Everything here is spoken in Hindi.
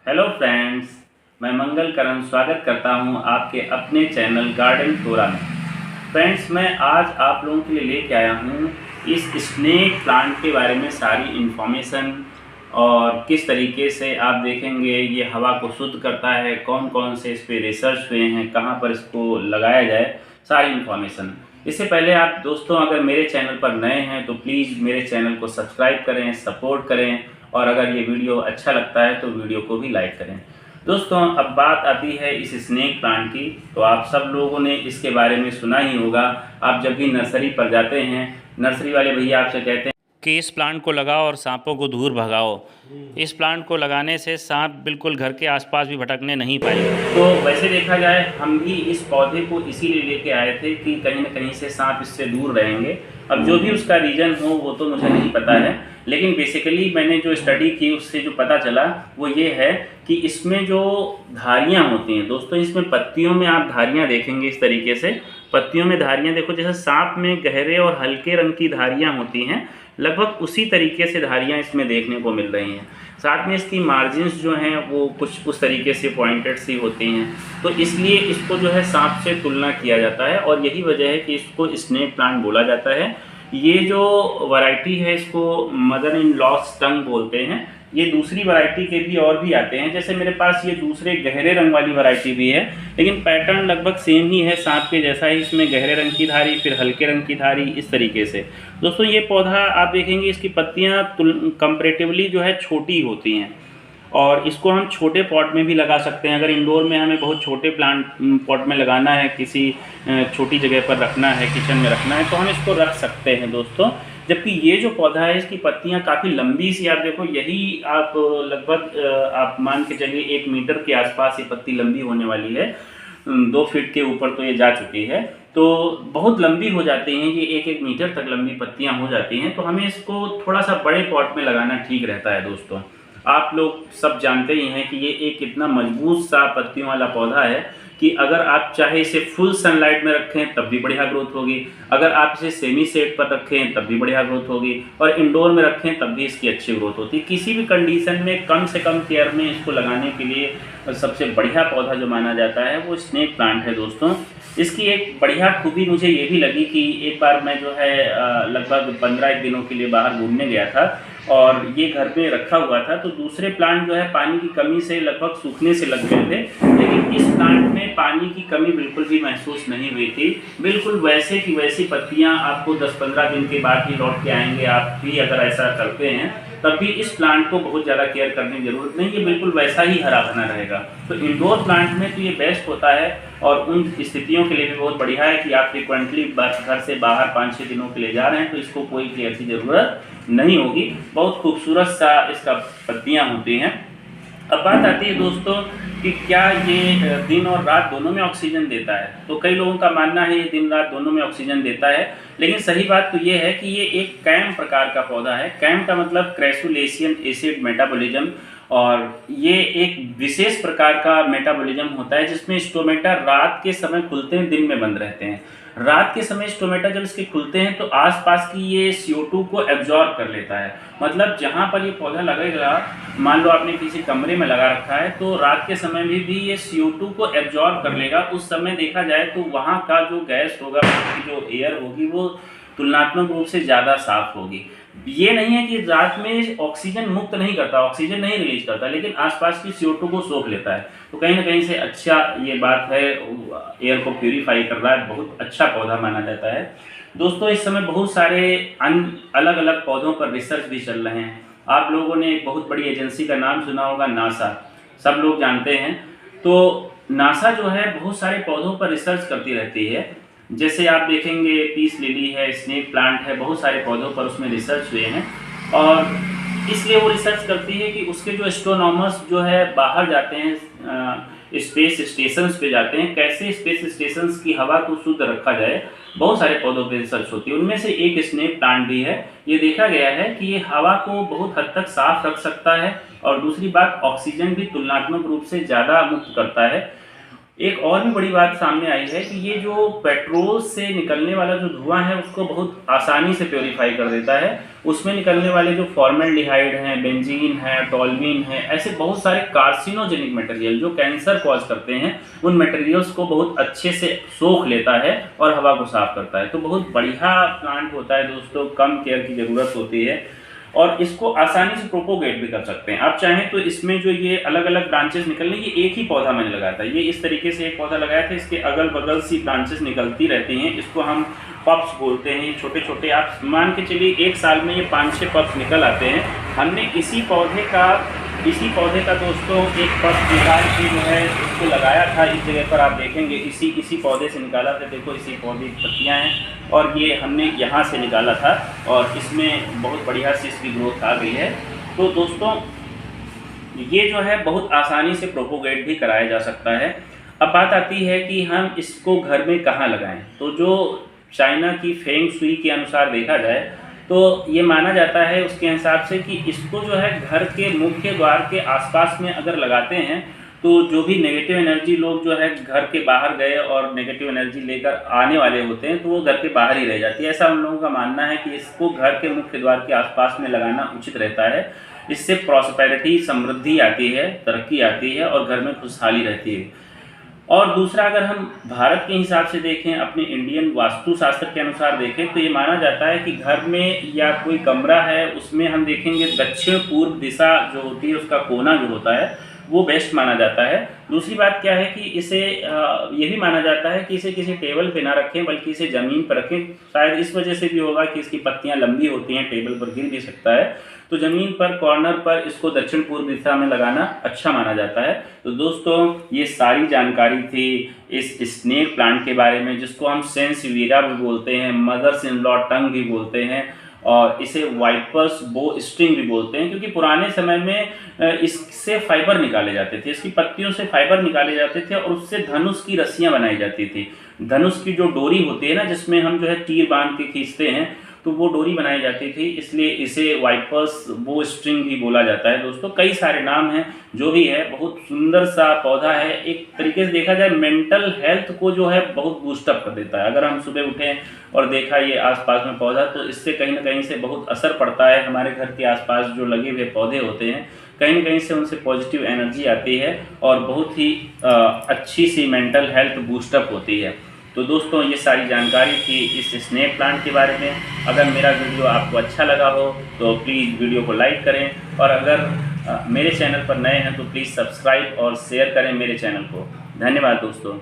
हेलो फ्रेंड्स, मैं मंगल करण स्वागत करता हूं आपके अपने चैनल गार्डन फ्लोरा में। फ्रेंड्स, मैं आज आप लोगों के लिए लेके आया हूं इस स्नेक प्लांट के बारे में सारी इन्फॉर्मेशन और किस तरीके से आप देखेंगे ये हवा को शुद्ध करता है, कौन कौन से इस पे रिसर्च हुए हैं, कहां पर इसको लगाया जाए, सारी इन्फॉर्मेशन। इससे पहले आप दोस्तों अगर मेरे चैनल पर नए हैं तो प्लीज़ मेरे चैनल को सब्सक्राइब करें, सपोर्ट करें और अगर ये वीडियो अच्छा लगता है तो वीडियो को भी लाइक करें। दोस्तों, अब बात आती है इस स्नेक प्लांट की। तो आप सब लोगों ने इसके बारे में सुना ही होगा। आप जब भी नर्सरी पर जाते हैं, नर्सरी वाले भैया आपसे कहते हैं कि इस प्लांट को लगाओ और सांपों को दूर भगाओ। इस प्लांट को लगाने से सांप बिल्कुल घर के आसपास भी भटकने नहीं पाएंगे। तो वैसे देखा जाए हम भी इस पौधे को इसीलिए लेके आए थे कि कहीं ना कहीं से सांप इससे दूर रहेंगे। अब जो भी उसका रीज़न हो वो तो मुझे नहीं पता है, लेकिन बेसिकली मैंने जो स्टडी की उससे जो पता चला वो ये है कि इसमें जो धारियाँ होती हैं दोस्तों, इसमें पत्तियों में आप धारियाँ देखेंगे इस तरीके से। पत्तियों में धारियाँ देखो, जैसे सांप में गहरे और हल्के रंग की धारियाँ होती हैं, लगभग उसी तरीके से धारियाँ इसमें देखने को मिल रही हैं। साथ में इसकी मार्जिन्स जो हैं वो कुछ उस तरीके से पॉइंटेड सी होती हैं। तो इसलिए इसको जो है सांप से तुलना किया जाता है और यही वजह है कि इसको स्नेक प्लांट बोला जाता है। ये जो वैरायटी है इसको मदर इन लॉ स्टंग बोलते हैं। ये दूसरी वैरायटी के भी और भी आते हैं, जैसे मेरे पास ये दूसरे गहरे रंग वाली वैरायटी भी है, लेकिन पैटर्न लगभग सेम ही है सांप के जैसा ही। इसमें गहरे रंग की धारी, फिर हल्के रंग की धारी, इस तरीके से। दोस्तों, ये पौधा आप देखेंगे इसकी पत्तियाँ कंपैरेटिवली जो है छोटी होती हैं और इसको हम छोटे पॉट में भी लगा सकते हैं। अगर इंडोर में हमें बहुत छोटे प्लांट पॉट में लगाना है, किसी छोटी जगह पर रखना है, किचन में रखना है, तो हम इसको रख सकते हैं दोस्तों। जबकि ये जो पौधा है इसकी पत्तियां काफ़ी लंबी सी, आप देखो यही आप लगभग आप मान के चलिए 1 मीटर के आसपास ये पत्ती लंबी होने वाली है। 2 फीट के ऊपर तो ये जा चुकी है, तो बहुत लंबी हो जाती हैं ये, 1-1 मीटर तक लंबी पत्तियां हो जाती हैं। तो हमें इसको थोड़ा सा बड़े पॉट में लगाना ठीक रहता है दोस्तों। आप लोग सब जानते ही हैं कि ये एक कितना मजबूत सा पत्तियों वाला पौधा है कि अगर आप चाहे इसे फुल सनलाइट में रखें तब भी बढ़िया ग्रोथ होगी, अगर आप इसे सेमी सेट पर रखें तब भी बढ़िया ग्रोथ होगी, और इंडोर में रखें तब भी इसकी अच्छी ग्रोथ होती है। किसी भी कंडीशन में कम से कम केयर में इसको लगाने के लिए सबसे बढ़िया पौधा जो माना जाता है वो स्नेक प्लांट है दोस्तों। इसकी एक बढ़िया खूबी मुझे ये भी लगी कि एक बार मैं जो है लगभग 15 दिनों के लिए बाहर घूमने गया था और ये घर पे रखा हुआ था, तो दूसरे प्लांट जो है पानी की कमी से लगभग सूखने से लग गए थे, लेकिन इस प्लांट में पानी की कमी बिल्कुल भी महसूस नहीं हुई थी। बिल्कुल वैसे की वैसी पत्तियां आपको 10-15 दिन के बाद ही लौट के आएंगे। आप भी अगर ऐसा करते हैं तब भी इस प्लांट को बहुत ज़्यादा केयर करने की ज़रूरत नहीं, ये बिल्कुल वैसा ही हरा भरा रहेगा। तो इंडोर प्लांट में तो ये बेस्ट होता है और उन स्थितियों के लिए भी बहुत बढ़िया है कि आप फ्रिक्वेंटली घर से बाहर 5-6 दिनों के लिए जा रहे हैं तो इसको कोई केयर की ज़रूरत नहीं होगी। बहुत खूबसूरत सा इसका पत्तियाँ होती हैं। अब बात आती है दोस्तों कि क्या ये दिन और रात दोनों में ऑक्सीजन देता है। तो कई लोगों का मानना है ये दिन रात दोनों में ऑक्सीजन देता है, लेकिन सही बात तो ये है कि ये एक कैम प्रकार का पौधा है। कैम का मतलब क्रैसुलेशियन एसिड मेटाबॉलिज्म, और ये एक विशेष प्रकार का मेटाबॉलिज्म होता है जिसमें स्टोमेटा रात के समय खुलते हैं, दिन में बंद रहते हैं। रात के समय स्टोमेटा जब इसके खुलते हैं तो आसपास की ये CO2 को एब्जॉर्ब कर लेता है। मतलब जहाँ पर ये पौधा लगेगा, मान लो आपने किसी कमरे में लगा रखा है, तो रात के समय में भी ये CO2 को एब्जॉर्ब कर लेगा। उस समय देखा जाए तो वहाँ का जो गैस होगा, जो एयर होगी, वो तुलनात्मक रूप से ज़्यादा साफ होगी। ये नहीं है कि रात में ऑक्सीजन मुक्त नहीं करता, ऑक्सीजन नहीं रिलीज करता, लेकिन आसपास की CO2 को सोख लेता है। तो कहीं ना कहीं से अच्छा ये बात है, एयर को प्यूरीफाई कर रहा है, बहुत अच्छा पौधा माना जाता है दोस्तों। इस समय बहुत सारे अलग अलग पौधों पर रिसर्च भी चल रहे हैं। आप लोगों ने एक बहुत बड़ी एजेंसी का नाम सुना होगा, नासा, सब लोग जानते हैं। तो नासा जो है बहुत सारे पौधों पर रिसर्च करती रहती है। जैसे आप देखेंगे पीस लिली है, स्नेक प्लांट है, बहुत सारे पौधों पर उसमें रिसर्च हुए हैं, और इसलिए वो रिसर्च करती है कि उसके जो एस्ट्रोनॉमर्स जो है बाहर जाते हैं, स्पेस स्टेशंस पे जाते हैं, कैसे स्पेस स्टेशंस की हवा को शुद्ध रखा जाए। बहुत सारे पौधों पर रिसर्च होती है, उनमें से एक स्नेक प्लांट भी है। ये देखा गया है कि ये हवा को बहुत हद तक साफ रख सकता है, और दूसरी बात ऑक्सीजन भी तुलनात्मक रूप से ज़्यादा मुक्त करता है। एक और भी बड़ी बात सामने आई है कि ये जो पेट्रोल से निकलने वाला जो धुआं है उसको बहुत आसानी से प्योरीफाई कर देता है। उसमें निकलने वाले जो फॉर्मेल्डिहाइड हैं, बेंजीन है, टोल्यूइन है, ऐसे बहुत सारे कार्सिनोजेनिक मटेरियल जो कैंसर कॉज करते हैं, उन मटेरियल्स को बहुत अच्छे से सोख लेता है और हवा को साफ करता है। तो बहुत बढ़िया प्लांट होता है दोस्तों, कम केयर की ज़रूरत होती है और इसको आसानी से प्रोपोगेट भी कर सकते हैं। आप चाहें तो इसमें जो ये अलग अलग ब्रांचेस निकलने, ये एक ही पौधा मैंने लगाया था, ये इस तरीके से एक पौधा लगाया था, इसके अगल बगल सी ब्रांचेस निकलती रहती हैं। इसको हम पप्स बोलते हैं, छोटे छोटे। आप मान के चलिए 1 साल में ये 5-6 पप्स निकल आते हैं। हमने इसी पौधे का दोस्तों एक पप निकाल के जो है उसको लगाया था। इस जगह पर आप देखेंगे इसी पौधे से निकाला था। देखो इसी पौधे की पत्तियाँ हैं और ये हमने यहाँ से निकाला था और इसमें बहुत बढ़िया से इसकी ग्रोथ आ गई है। तो दोस्तों ये जो है बहुत आसानी से प्रोपोगेट भी कराया जा सकता है। अब बात आती है कि हम इसको घर में कहाँ लगाएं। तो जो चाइना की फेंग शुई के अनुसार देखा जाए तो ये माना जाता है उसके हिसाब से कि इसको जो है घर के मुख्य द्वार के आसपास में अगर लगाते हैं तो जो भी नेगेटिव एनर्जी लोग जो है घर के बाहर गए और नेगेटिव एनर्जी लेकर आने वाले होते हैं तो वो घर के बाहर ही रह जाती है। ऐसा हम लोगों का मानना है कि इसको घर के मुख्य द्वार के आसपास में लगाना उचित रहता है। इससे प्रॉस्पेरिटी, समृद्धि आती है, तरक्की आती है और घर में खुशहाली रहती है। और दूसरा, अगर हम भारत के हिसाब से देखें, अपने इंडियन वास्तुशास्त्र के अनुसार देखें तो ये माना जाता है कि घर में या कोई कमरा है उसमें हम देखेंगे दक्षिण पूर्व दिशा जो होती है उसका कोना जो होता है वो बेस्ट माना जाता है। दूसरी बात क्या है कि इसे ये भी माना जाता है कि इसे किसी टेबल पे ना रखें बल्कि इसे ज़मीन पर रखें। शायद इस वजह से भी होगा कि इसकी पत्तियां लंबी होती हैं, टेबल पर गिर भी सकता है। तो ज़मीन पर कॉर्नर पर इसको दक्षिण पूर्व दिशा में लगाना अच्छा माना जाता है। तो दोस्तों ये सारी जानकारी थी इस स्नेक प्लांट के बारे में, जिसको हम सेंसवियरा भी बोलते हैं, मदर्स इन लॉ टंग भी बोलते हैं और इसे वाइपर्स बो स्ट्रिंग भी बोलते हैं, क्योंकि पुराने समय में इससे फाइबर निकाले जाते थे, इसकी पत्तियों से फाइबर निकाले जाते थे और उससे धनुष की रस्सियां बनाई जाती थी। धनुष की जो डोरी होती है ना, जिसमें हम जो है तीर बांध के खींचते हैं, तो वो डोरी बनाई जाती थी, इसलिए इसे वाइपर्स बो स्ट्रिंग भी बोला जाता है। दोस्तों कई सारे नाम हैं, जो भी है बहुत सुंदर सा पौधा है। एक तरीके से देखा जाए मेंटल हेल्थ को जो है बहुत बूस्टअप कर देता है। अगर हम सुबह उठें और देखा ये आसपास में पौधा, तो इससे कहीं ना कहीं से बहुत असर पड़ता है। हमारे घर के आसपास जो लगे हुए पौधे होते हैं, कहीं ना कहीं से उनसे पॉजिटिव एनर्जी आती है और बहुत ही अच्छी सी मेंटल हेल्थ बूस्टअप होती है। तो दोस्तों ये सारी जानकारी थी इस स्नेक प्लांट के बारे में। अगर मेरा वीडियो आपको अच्छा लगा हो तो प्लीज़ वीडियो को लाइक करें और अगर मेरे चैनल पर नए हैं तो प्लीज़ सब्सक्राइब और शेयर करें मेरे चैनल को। धन्यवाद दोस्तों।